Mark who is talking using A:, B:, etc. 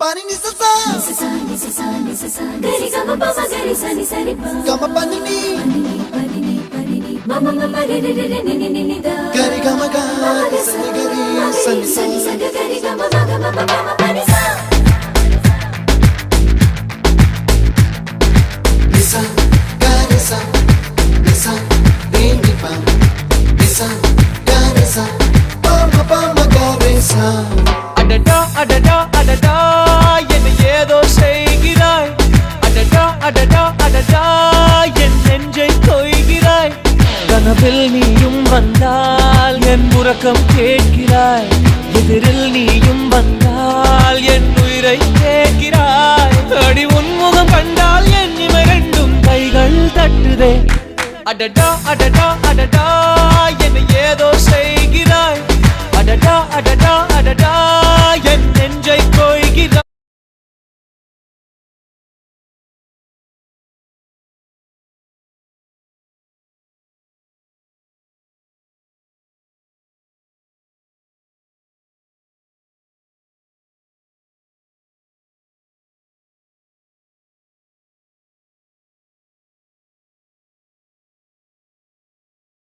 A: Pani ni sa gari gama pa ma gari sa ni sa ri pa gama pani ni mama mama re re re ni ni ni da gari gama ga sa ni gari sa ni sa gari gama ma pani sa nisa gari sa nisa re ni pa nisa gari sa pa ma gari sa
B: அடடா அடடா அடடா என்ன ஏதோ செய்கிறாய் அடடா அடடா அடடா என் நெஞ்சை கொய்கிறாய் கனவில் நீயும் வந்தால் என் உறக்கம் கேட்கிறாய் எதிரில் நீயும் வந்தால் என் உயிரை கேட்கிறாய் அடி உன்முகம் கண்டால் என் இமை ரெண்டும் கைகள் தட்டுதே அடடா அடடா அடடா என்ன ஏதோ செய்கிறாய் அடடா அடடா அடடா என் நெஞ்சை கொய்கிறாய்